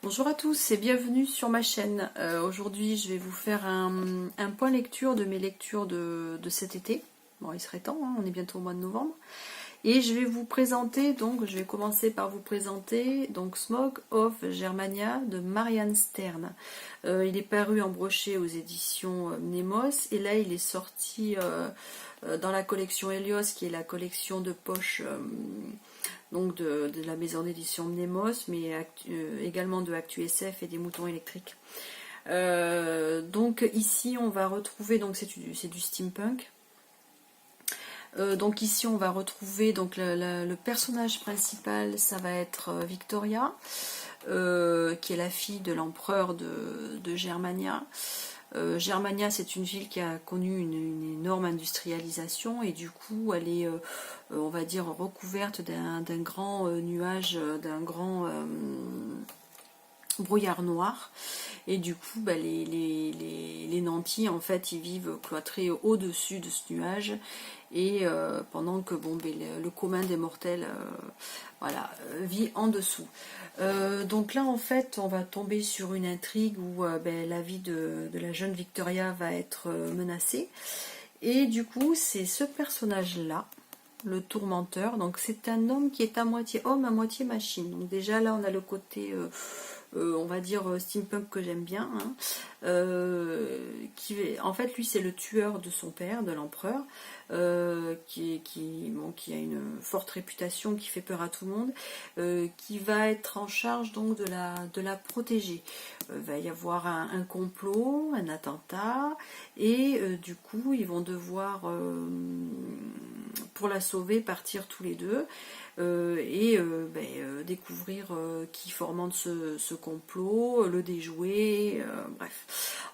Bonjour à tous et bienvenue sur ma chaîne. Aujourd'hui je vais vous faire un point lecture de mes lectures de cet été. Bon, il serait temps, hein, on est bientôt au mois de novembre. Et je vais vous présenter, donc je vais commencer par vous présenter donc Smoke of Germania de Marianne Stern. Il est paru en brochet aux éditions Nemos et là il est sorti dans la collection Helios qui est la collection de poche donc de la maison d'édition Nemos, mais également de Actu SF et des moutons électriques. Donc ici on va retrouver, donc c'est du steampunk. Donc ici on va retrouver donc le personnage principal, ça va être Victoria, qui est la fille de l'empereur de Germania. Germania, c'est une ville qui a connu une énorme industrialisation et du coup elle est, on va dire, recouverte d'un grand nuage, d'un grand brouillard noir. Et du coup, les nantis, en fait, ils vivent cloîtrés au-dessus de ce nuage. Et pendant que le commun des mortels vit en dessous. Donc là, en fait, on va tomber sur une intrigue où la vie de la jeune Victoria va être menacée. Et du coup, c'est ce personnage-là, le tourmenteur. Donc c'est un homme qui est à moitié homme, à moitié machine. Donc déjà là, on a le côté... on va dire steampunk que j'aime bien, hein, en fait lui c'est le tueur de son père, de l'empereur, qui a une forte réputation, qui fait peur à tout le monde, qui va être en charge donc de la protéger. Va y avoir un complot, un attentat, et du coup ils vont devoir pour la sauver partir tous les deux. Découvrir qui fomente ce complot, le déjouer, bref.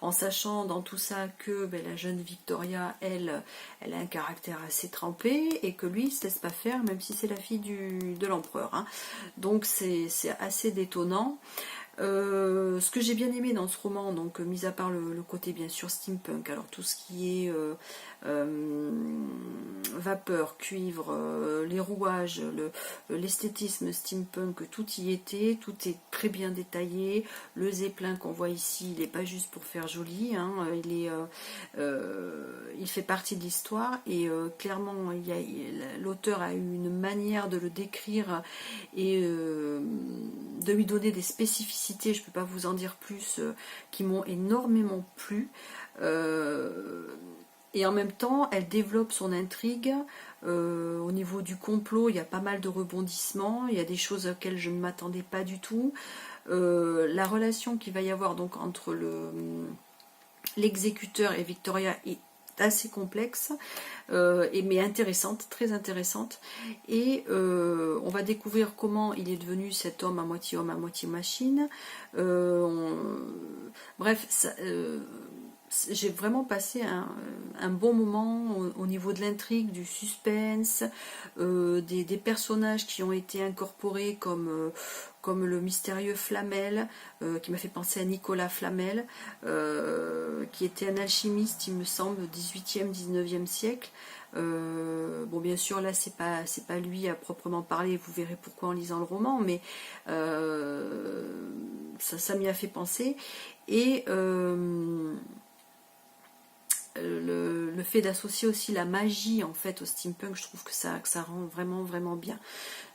En sachant dans tout ça que la jeune Victoria, elle a un caractère assez trempé et que lui, il se laisse pas faire, même si c'est la fille de l'empereur. Hein. Donc c'est assez détonnant. Ce que j'ai bien aimé dans ce roman, donc mis à part le côté bien sûr steampunk, alors tout ce qui est vapeur, cuivre, les rouages, l'esthétisme steampunk, tout y était, tout est très bien détaillé. Le zeppelin qu'on voit ici, il n'est pas juste pour faire joli, hein, il fait partie de l'histoire et clairement l'auteur a eu une manière de le décrire et de lui donner des spécificités, je ne peux pas vous en dire plus, qui m'ont énormément plu. Et en même temps, elle développe son intrigue. Au niveau du complot, il y a pas mal de rebondissements, il y a des choses auxquelles je ne m'attendais pas du tout. La relation qu'il va y avoir donc entre l'exécuteur et Victoria est assez complexe, mais intéressante, très intéressante. Et on va découvrir comment il est devenu cet homme, à moitié machine. Bref, j'ai vraiment passé un bon moment au niveau de l'intrigue, du suspense, des personnages qui ont été incorporés comme le mystérieux Flamel, qui m'a fait penser à Nicolas Flamel, qui était un alchimiste, il me semble, 18e, 19e siècle. Bon, bien sûr, là, c'est pas lui à proprement parler, vous verrez pourquoi en lisant le roman, mais ça m'y a fait penser. Et le fait d'associer aussi la magie en fait au steampunk, je trouve que ça rend vraiment bien.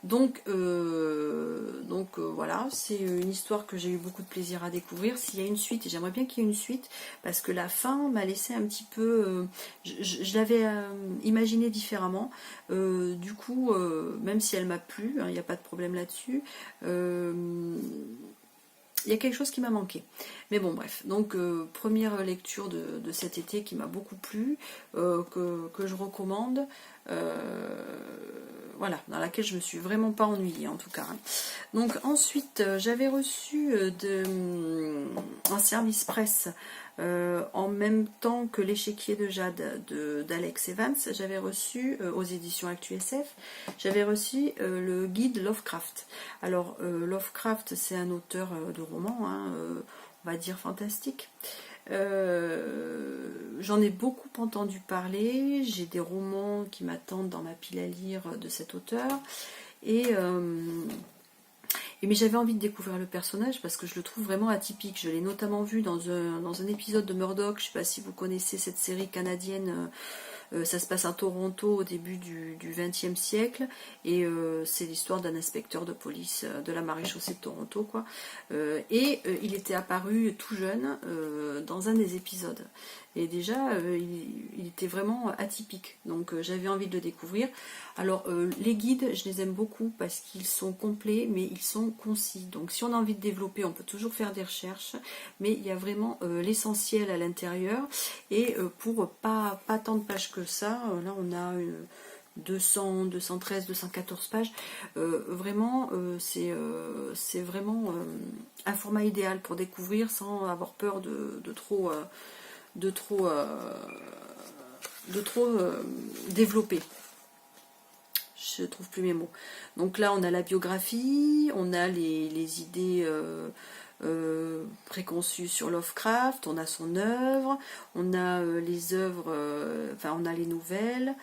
Donc voilà, c'est une histoire que j'ai eu beaucoup de plaisir à découvrir. S'il y a une suite, et j'aimerais bien qu'il y ait une suite, parce que la fin m'a laissé un petit peu... je l'avais imaginé différemment. Du coup, même si elle m'a plu, il n'y a pas de problème là-dessus, il y a quelque chose qui m'a manqué. Mais bon, bref. Donc, première lecture de cet été qui m'a beaucoup plu, que je recommande. Voilà, dans laquelle je me suis vraiment pas ennuyée en tout cas. Donc ensuite, j'avais reçu un service presse en même temps que l'échiquier de Jade d'Alex Evans. J'avais reçu aux éditions Actu SF, j'avais reçu le guide Lovecraft. Alors Lovecraft, c'est un auteur de romans, hein, on va dire fantastique. J'en ai beaucoup entendu parler, j'ai des romans qui m'attendent dans ma pile à lire de cet auteur, et mais j'avais envie de découvrir le personnage parce que je le trouve vraiment atypique. Je l'ai notamment vu dans un épisode de Murdoch. Je ne sais pas si vous connaissez cette série canadienne. Ça se passe à Toronto au début du XXe siècle et c'est l'histoire d'un inspecteur de police de la maréchaussée de Toronto, quoi. Il était apparu tout jeune dans un des épisodes. Et déjà, il était vraiment atypique. Donc j'avais envie de le découvrir. Alors les guides, je les aime beaucoup parce qu'ils sont complets, mais ils sont concis. Donc si on a envie de développer, on peut toujours faire des recherches. Mais il y a vraiment l'essentiel à l'intérieur. Et pour pas tant de pages que ça, là on a 200, 213, 214 pages. Vraiment, c'est vraiment un format idéal pour découvrir sans avoir peur de trop développer. Je trouve plus mes mots. Donc là, on a la biographie, on a les idées préconçues sur Lovecraft, on a son œuvre, on a les œuvres, enfin on a les nouvelles,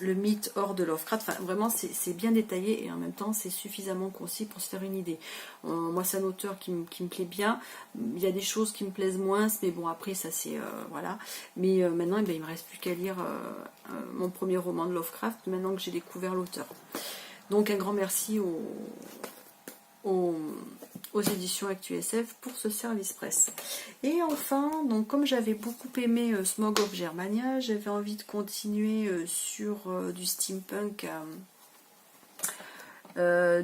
le mythe hors de Lovecraft. Enfin vraiment c'est bien détaillé et en même temps c'est suffisamment concis pour se faire une idée. Moi c'est un auteur qui me plaît bien. Il y a des choses qui me plaisent moins, mais bon après ça c'est voilà. Mais maintenant il me reste plus qu'à lire mon premier roman de Lovecraft maintenant que j'ai découvert l'auteur. Donc un grand merci aux éditions ActuSF pour ce service presse. Et enfin, donc comme j'avais beaucoup aimé Smoke of Germania, j'avais envie de continuer sur du steampunk. Alors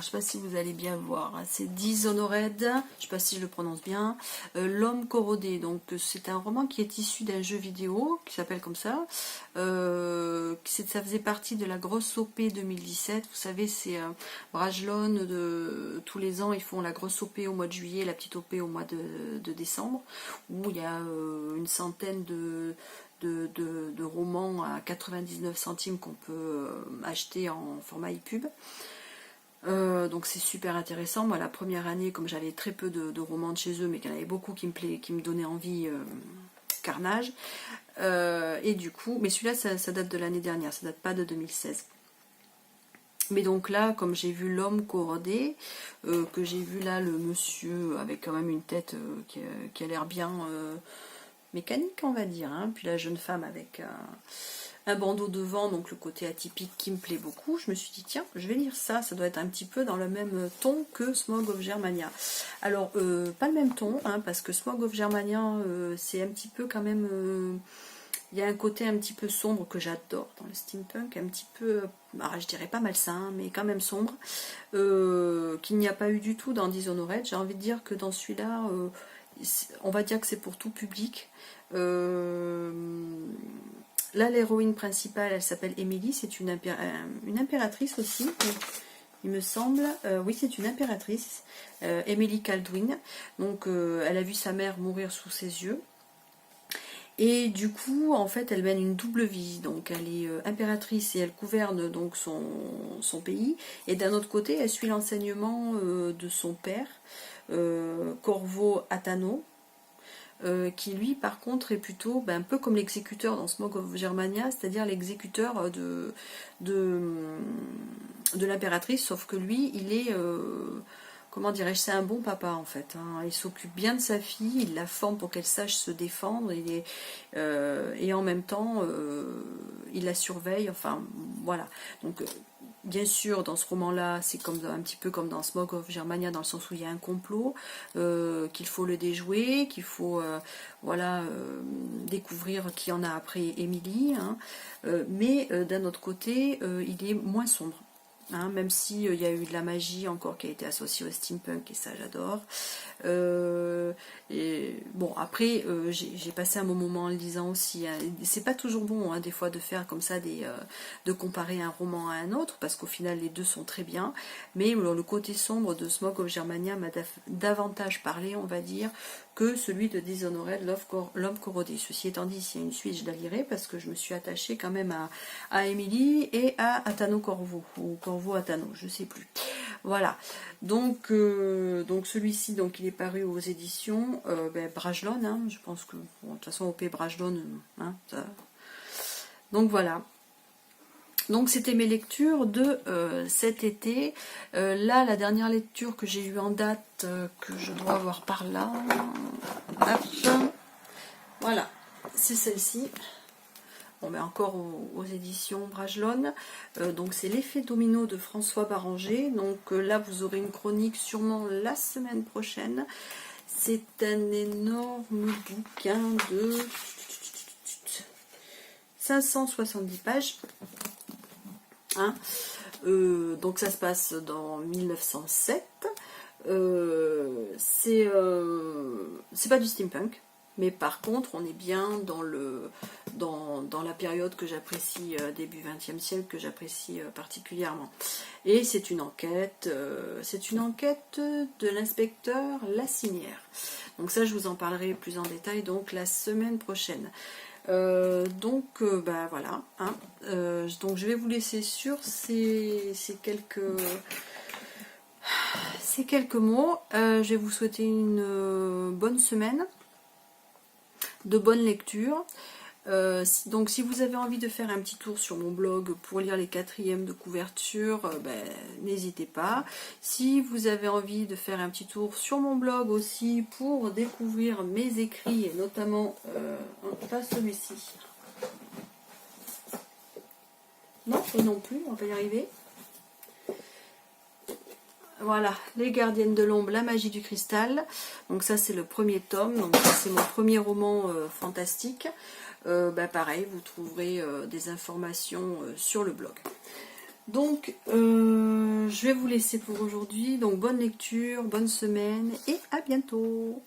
je sais pas si vous allez bien voir, hein, c'est Dishonored, je sais pas si je le prononce bien, L'homme corrodé. Donc c'est un roman qui est issu d'un jeu vidéo qui s'appelle comme ça. Ça faisait partie de la grosse OP 2017. Vous savez, c'est Brajlon, tous les ans ils font la grosse OP au mois de juillet, la petite OP au mois de décembre, où il y a une centaine de romans à 99 centimes qu'on peut acheter en format e-pub. Donc c'est super intéressant. Moi la première année, comme j'avais très peu de romans de chez eux, mais qu'il y en avait beaucoup qui me donnaient envie, Carnage. Et du coup, mais celui-là ça date de l'année dernière, ça date pas de 2016. Mais donc là, comme j'ai vu L'homme corrodé, que j'ai vu là le monsieur avec quand même une tête qui a l'air bien mécanique, on va dire, hein. Puis la jeune femme avec un bandeau devant, donc le côté atypique qui me plaît beaucoup. Je me suis dit tiens, je vais lire ça, ça doit être un petit peu dans le même ton que Smoke of Germania. Alors pas le même ton, hein, parce que Smoke of Germania c'est un petit peu quand même, il y a un côté un petit peu sombre que j'adore dans le steampunk, un petit peu, je dirais pas malsain, mais quand même sombre, qu'il n'y a pas eu du tout dans Dishonored. J'ai envie de dire que dans celui-là, on va dire que c'est pour tout public. Là, l'héroïne principale, elle s'appelle Emily, c'est une impératrice aussi, il me semble. Oui, c'est une impératrice, Emily Kaldwin. Donc, elle a vu sa mère mourir sous ses yeux. Et du coup, en fait, elle mène une double vie. Donc, elle est impératrice et elle gouverne donc son pays. Et d'un autre côté, elle suit l'enseignement de son père, Corvo Attano, qui lui par contre est plutôt un peu comme l'exécuteur dans Smoke of Germania, c'est-à-dire l'exécuteur de l'impératrice, sauf que lui il est comment dirais-je, c'est un bon papa en fait, hein. Il s'occupe bien de sa fille, il la forme pour qu'elle sache se défendre, et en même temps il la surveille, enfin voilà. Donc bien sûr, dans ce roman-là, c'est un petit peu comme dans Smoke of Germania, dans le sens où il y a un complot, qu'il faut le déjouer, qu'il faut voilà, découvrir qui en a après Emily, hein. Mais d'un autre côté, il est moins sombre. Hein, même s'il y a eu de la magie encore qui a été associée au steampunk, et ça j'adore. Et bon, après j'ai passé un bon moment en le lisant aussi, hein. C'est pas toujours bon, hein, des fois de faire comme ça de comparer un roman à un autre, parce qu'au final les deux sont très bien, mais le côté sombre de Smoke of Germania m'a davantage parlé, on va dire, que celui de Dishonored, L'homme corrodé. Ceci étant dit, s'il y a une suite, je la lirai parce que je me suis attachée quand même à Emily et à Atano Corvo, ou Corvo Atano, je sais plus. Voilà. Donc celui-ci, donc il est paru aux éditions Brajlon, hein, je pense que bon, de toute façon OP Brajlon, hein, ça. Donc voilà. Donc c'était mes lectures de cet été. Là, la dernière lecture que j'ai eue en date, que je dois avoir par là. Hop. Voilà, c'est celle-ci. On met encore aux éditions Bragelonne. Donc c'est l'effet domino de François Baranger. Donc là, vous aurez une chronique sûrement la semaine prochaine. C'est un énorme bouquin de 570 pages. Hein, donc ça se passe dans 1907. C'est pas du steampunk, mais par contre on est bien dans la période que j'apprécie, début 20e siècle, que j'apprécie particulièrement. Et c'est une enquête de l'inspecteur Lassinière. Donc ça, je vous en parlerai plus en détail donc la semaine prochaine. Bah voilà, hein. Donc je vais vous laisser sur ces quelques mots. Je vais vous souhaiter une bonne semaine, de bonnes lectures. Donc si vous avez envie de faire un petit tour sur mon blog pour lire les 4e de couverture, n'hésitez pas. Si vous avez envie de faire un petit tour sur mon blog aussi pour découvrir mes écrits, et notamment pas celui-ci. Non, et non plus, on va pas y arriver. Voilà, Les Gardiennes de l'Ombre, la magie du cristal. Donc ça c'est le premier tome, donc c'est mon premier roman fantastique. Pareil, vous trouverez des informations sur le blog. Donc je vais vous laisser pour aujourd'hui. Donc bonne lecture, bonne semaine et à bientôt.